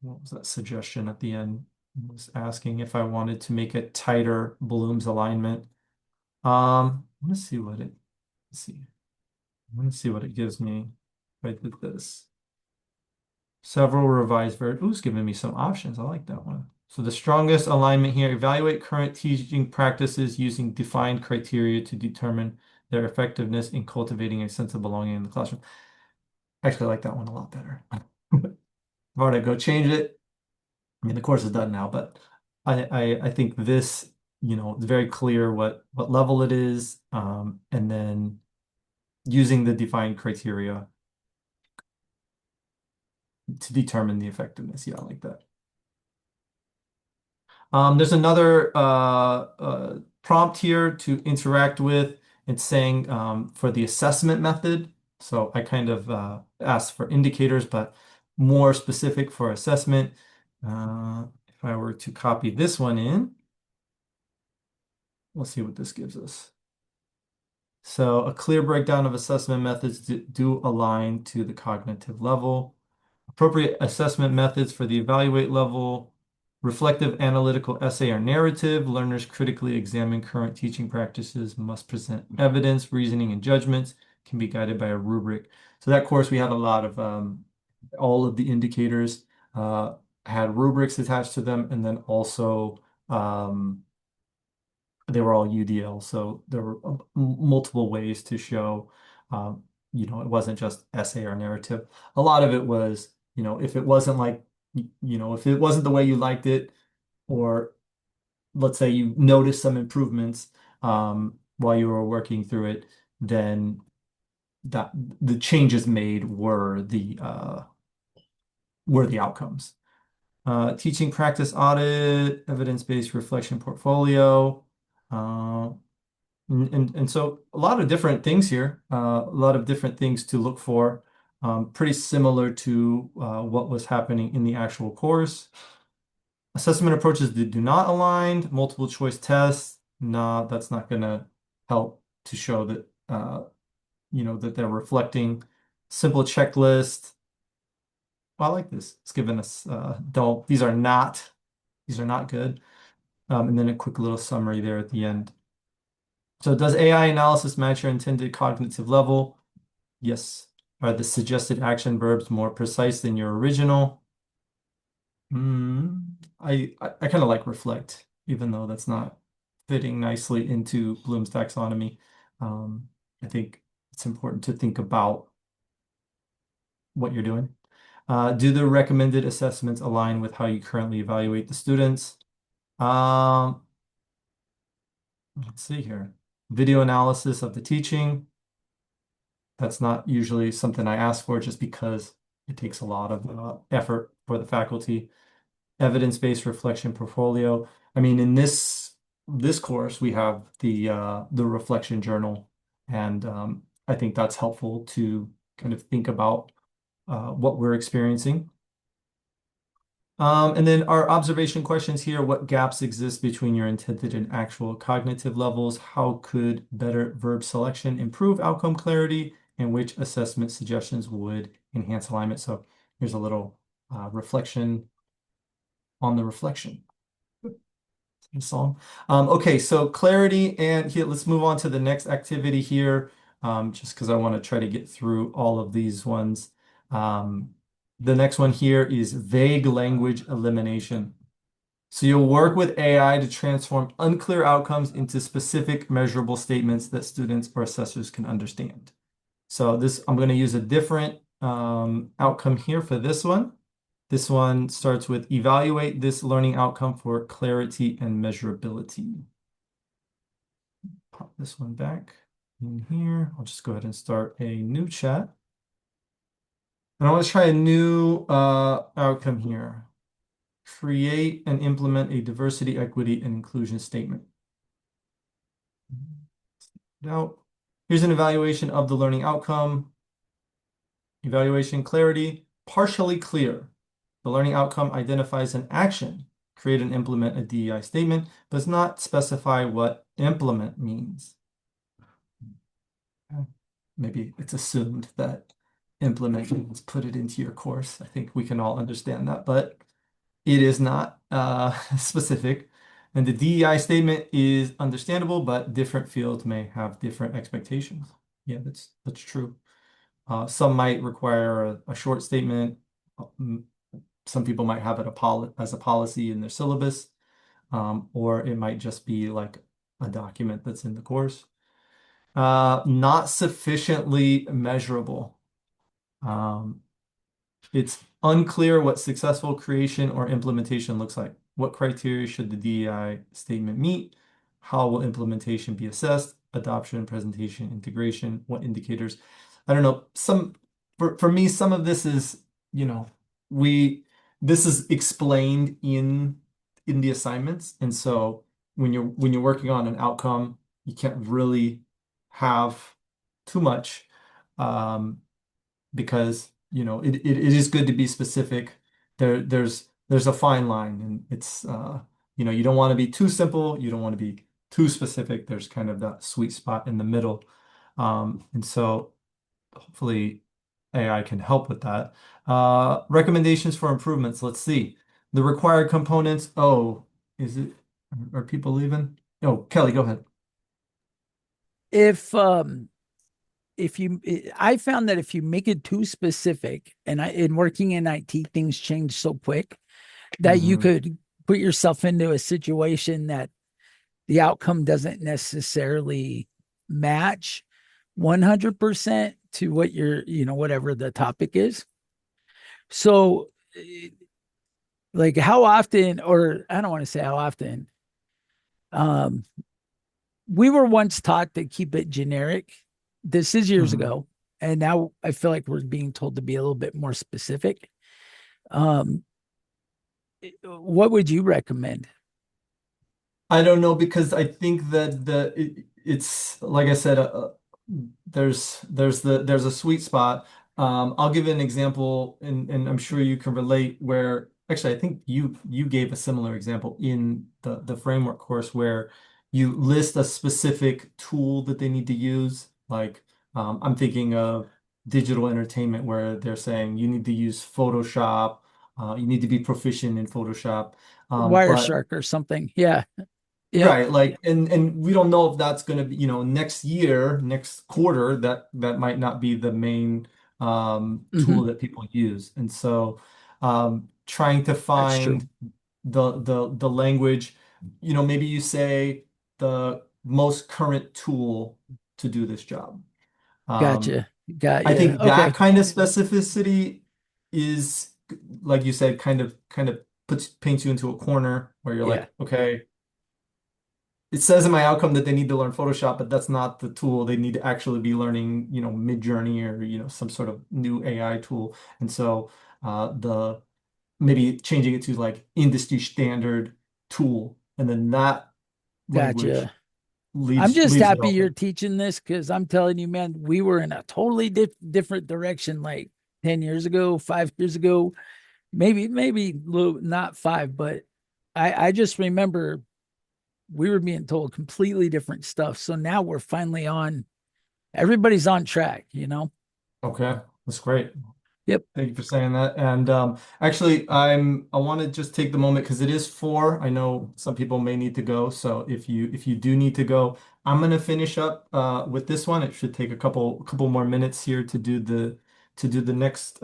what was that suggestion at the end? It was asking if I wanted to make it tighter Bloom's alignment. Let's see what it, let's see. I want to see what it gives me if I did this. Several revised versions. Ooh, it's giving me some options. I like that one. So the strongest alignment here, evaluate current teaching practices using defined criteria to determine their effectiveness in cultivating a sense of belonging in the classroom. Actually, I like that one a lot better. If I were to go change it, I mean, the course is done now, but I think this, it's very clear what level it is, and then using the defined criteria to determine the effectiveness. Yeah, I like that. There's another prompt here to interact with. It's saying for the assessment method. So I kind of asked for indicators, but more specific for assessment. If I were to copy this one in, we'll see what this gives us. So a clear breakdown of assessment methods do align to the cognitive level. Appropriate assessment methods for the evaluate level. Reflective analytical essay or narrative. Learners critically examine current teaching practices, must present evidence, reasoning, and judgments, can be guided by a rubric. So that course, we had a lot of, all of the indicators had rubrics attached to them, and then also they were all UDL. So there were multiple ways to show, it wasn't just essay or narrative. A lot of it was, if it wasn't like, if it wasn't the way you liked it, or let's say you noticed some improvements while you were working through it, then that the changes made were the outcomes. Teaching practice audit, evidence-based reflection portfolio. And so a lot of different things here, a lot of different things to look for, pretty similar to what was happening in the actual course. Assessment approaches do not align. Multiple choice tests, nah, that's not going to help to show that, that they're reflecting. Simple checklist. Well, I like this. It's given us, don't, these are not good. And then a quick little summary there at the end. So does AI analysis match your intended cognitive level? Yes. Are the suggested action verbs more precise than your original? I kind of like reflect, even though that's not fitting nicely into Bloom's taxonomy. I think it's important to think about what you're doing. Do the recommended assessments align with how you currently evaluate the students? Let's see here. Video analysis of the teaching. That's not usually something I ask for just because it takes a lot of effort for the faculty. Evidence-based reflection portfolio. I mean, in this course, we have the reflection journal, and I think that's helpful to kind of think about what we're experiencing. And then our observation questions here, what gaps exist between your intended and actual cognitive levels? How could better verb selection improve outcome clarity? And which assessment suggestions would enhance alignment? So here's a little reflection on the reflection song. Okay, so clarity, and here, let's move on to the next activity here, just because I want to try to get through all of these ones. The next one here is vague language elimination. So you'll work with AI to transform unclear outcomes into specific measurable statements that students or assessors can understand. So this, I'm going to use a different outcome here for this one. This one starts with evaluate this learning outcome for clarity and measurability. Pop this one back in here. I'll just go ahead and start a new chat. And I want to try a new outcome here. Create and implement a diversity, equity, and inclusion statement. Now, here's an evaluation of the learning outcome. Evaluation clarity, partially clear. The learning outcome identifies an action, create and implement a DEI statement, does not specify what implement means. Maybe it's assumed that implement means put it into your course. I think we can all understand that, but it is not specific. And the DEI statement is understandable, but different fields may have different expectations. Yeah, that's true. Some might require a short statement. Some people might have it as a policy in their syllabus, or it might just be like a document that's in the course. Not sufficiently measurable. It's unclear what successful creation or implementation looks like. What criteria should the DEI statement meet? How will implementation be assessed? Adoption, presentation, integration, what indicators? I don't know. For me, some of this is, you know, this is explained in the assignments. And so when you're working on an outcome, you can't really have too much. Because it is good to be specific. There's a fine line, and it's you don't want to be too simple, you don't want to be too specific. There's kind of that sweet spot in the middle. And so hopefully AI can help with that. Recommendations for improvements. Let's see. The required components. Oh, are people leaving? Oh, Kelly, go ahead. If I found that if you make it too specific, and in working in IT, things change so quick that you Mhm. could put yourself into a situation that the outcome doesn't necessarily match 100% to what whatever the topic is. So, like, how often, or I don't want to say how often, um, we were once taught to keep it generic. This is years Mhm. ago. And now I feel like we're being told to be a little bit more specific. Um, what would you recommend? I don't know because I think that it's like I said, there's a sweet spot. I'll give an example, and I'm sure you can relate. Where actually, I think you gave a similar example in the framework course where you list a specific tool that they need to use. Like I'm thinking of digital entertainment, where they're saying you need to use Photoshop. You need to be proficient in Photoshop. But Wireshark or something? Yeah. Yep. Right, like and we don't know if that's going to be, next year, next quarter, that might not be the main tool Hmm. that people use. And so trying to That's true. find the language, maybe you say the most current tool to do this job. Um, Gotcha. Got I you. think that Okay. kind of specificity is, like you said, kind of paints you into a corner where you're Yeah. like, okay, it says in my outcome that they need to learn Photoshop, but that's not the tool. They need to actually be learning, Midjourney or, some sort of new AI tool. And so the maybe changing it to like industry standard tool, and then that language Gotcha. I'm leaves just leaves it happy you're open. teaching this because I'm telling you, man, we were in a totally different direction like 10 years ago, 5 years ago, maybe not five, but I just remember we were being told completely different stuff. So now we're finally everybody's on track. Okay, that's great. Yep. Thank you for saying that. And actually, I want to just take the moment because it is 4. I know some people may need to go, so if you do need to go, I'm gonna finish up with this one. It should take a couple more minutes here to do the next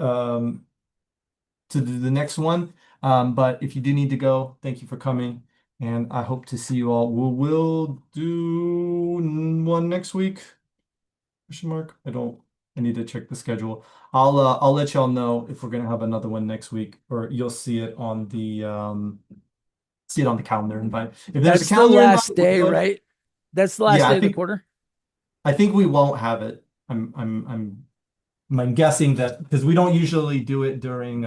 one. But if you do need to go, thank you for coming, and I hope to see you all. We'll do one next week. Question mark? I need to check the schedule. I'll let y'all know if we're gonna have another one next week, or you'll see it on the calendar invite. If there's a That's the calendar invite, last we're day, good. right? That's the last Yeah, day of the quarter. I think we won't have it. I'm guessing that because we don't usually do it during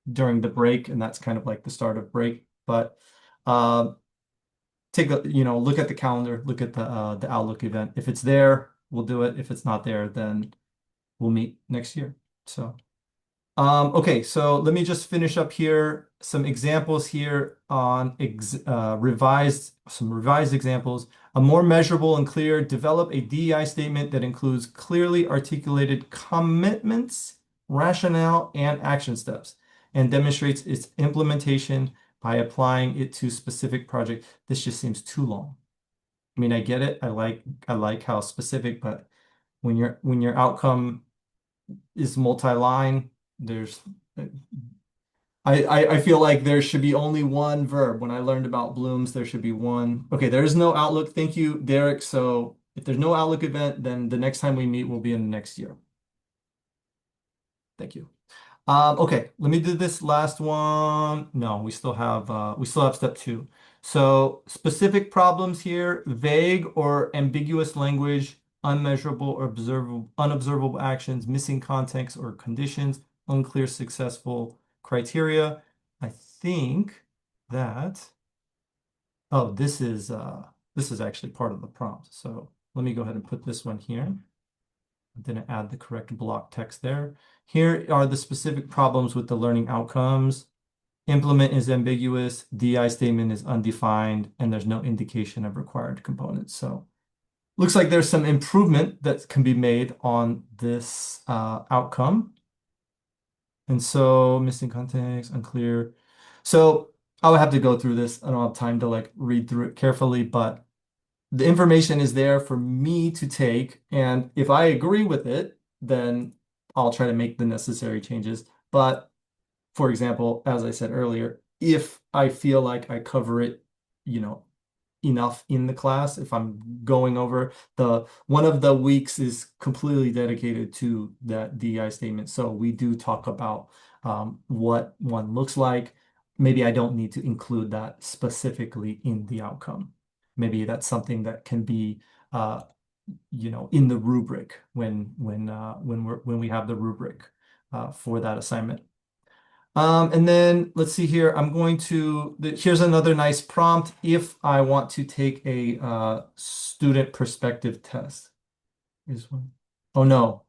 the break, and that's kind of like the start of break. But take a, look at the calendar, look at the Outlook event. If it's there, we'll do it. If it's not there, then we'll meet next year. So, okay, so let me just finish up here. Some examples here on revised examples. A more measurable and clear, develop a DEI statement that includes clearly articulated commitments, rationale, and action steps, and demonstrates its implementation by applying it to specific project. This just seems too long. I mean, I get it. I like how specific, but when your outcome is multi-line, there's I feel like there should be only one verb. When I learned about blooms, there should be one. Okay, there is no Outlook. Thank you, Derek. So if there's no Outlook event, then the next time we meet will be in the next year. Thank you. Okay, let me do this last one. No, we still have step 2. So specific problems here, vague or ambiguous language, unmeasurable or unobservable actions, missing context or conditions, unclear successful criteria. I think that, oh, this is actually part of the prompt. So let me go ahead and put this one here. I didn't add the correct block text there. Here are the specific problems with the learning outcomes. Implement is ambiguous, DI statement is undefined, and there's no indication of required components. So looks like there's some improvement that can be made on this outcome. And so missing context, unclear. So I would have to go through this. I don't have time to like read through it carefully, but the information is there for me to take. And if I agree with it, then I'll try to make the necessary changes. But for example, as I said earlier, if I feel like I cover it, enough in the class, if I'm going over one of the weeks is completely dedicated to that DEI statement. So we do talk about what one looks like. Maybe I don't need to include that specifically in the outcome. Maybe that's something that can be in the rubric when we have the rubric for that assignment. And then let's see here. Here's another nice prompt if I want to take a student perspective test. Here's one. Oh no.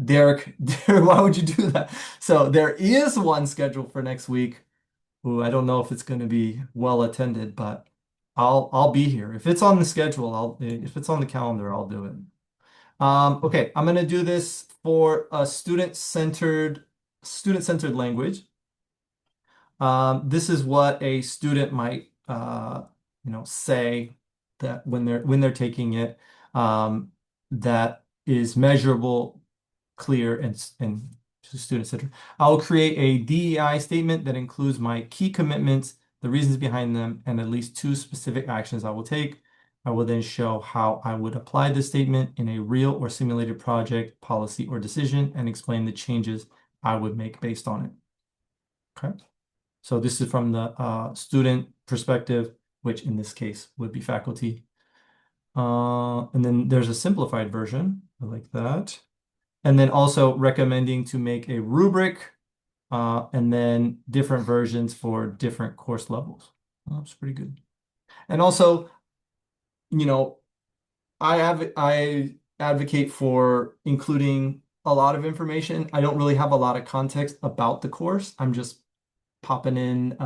Derek, why would you do that? So there is one scheduled for next week. Ooh, I don't know if it's going to be well attended, but I'll be here. If it's on the schedule, if it's on the calendar, I'll do it. Okay, I'm going to do this for a student-centered language. This is what a student might say that when they're taking it, that is measurable, clear, and student-centered. I'll create a DEI statement that includes my key commitments, the reasons behind them, and at least 2 specific actions I will take. I will then show how I would apply this statement in a real or simulated project, policy, or decision, and explain the changes I would make based on it. Okay. So this is from the student perspective, which in this case would be faculty. And then there's a simplified version. I like that. And then also recommending to make a rubric and then different versions for different course levels. Well, that's pretty good. And also, I advocate for including a lot of information. I don't really have a lot of context about the course. I'm just popping in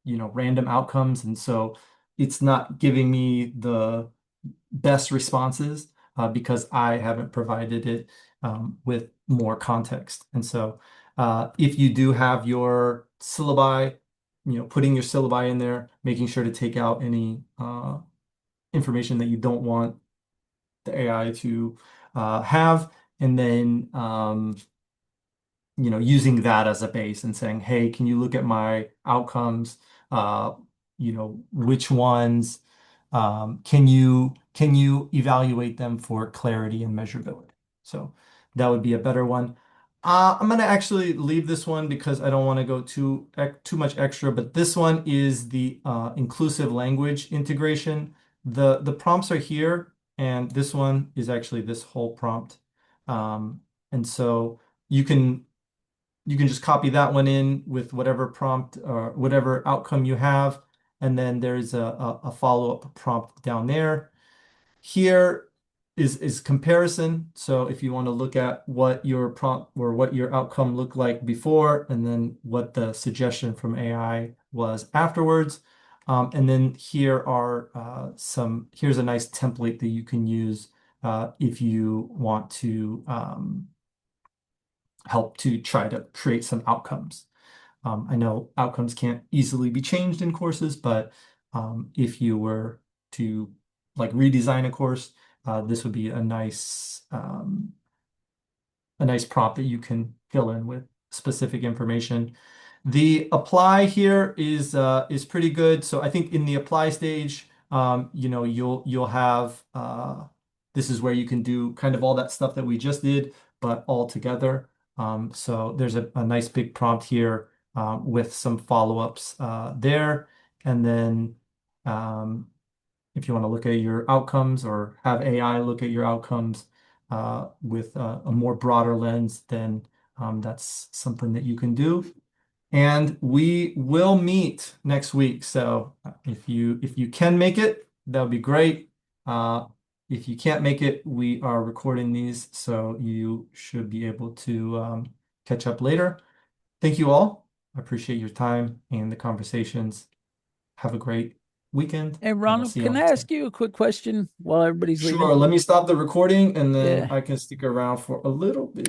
random outcomes, and so it's not giving me the best responses because I haven't provided it with more context. And so if you do have your syllabi, putting your syllabi in there, making sure to take out any information that you don't want the AI to have, and then using that as a base and saying, hey, can you look at my outcomes? Which ones can you evaluate them for clarity and measurability? So that would be a better one. I'm going to actually leave this one because I don't want to go too much extra, but this one is the inclusive language integration. The prompts are here, and this one is actually this whole prompt. And so you can you can just copy that one in with whatever prompt or whatever outcome you have. And then there's a follow-up prompt down there. Here is comparison. So if you want to look at what your prompt or what your outcome looked like before, and then what the suggestion from AI was afterwards. And then here are here's a nice template that you can use if you want to help to try to create some outcomes. I know outcomes can't easily be changed in courses, but if you were to like redesign a course, this would be a nice prompt that you can fill in with specific information. The apply here is pretty good. So I think in the apply stage, you'll have this is where you can do kind of all that stuff that we just did, but all together. So there's a nice big prompt here with some follow-ups there. And then if you want to look at your outcomes or have AI look at your outcomes with a more broader lens, then that's something that you can do. And we will meet next week. So if you can make it, that would be great. If you can't make it, we are recording these, so you should be able to catch up later. Thank you all. I appreciate your time and the conversations. Have a great weekend. Hey, and I'll Ronald, see you can on I the ask you a quick question while everybody's leaving? Sure, let me stop the recording and then Yeah. I can stick around for a little bit.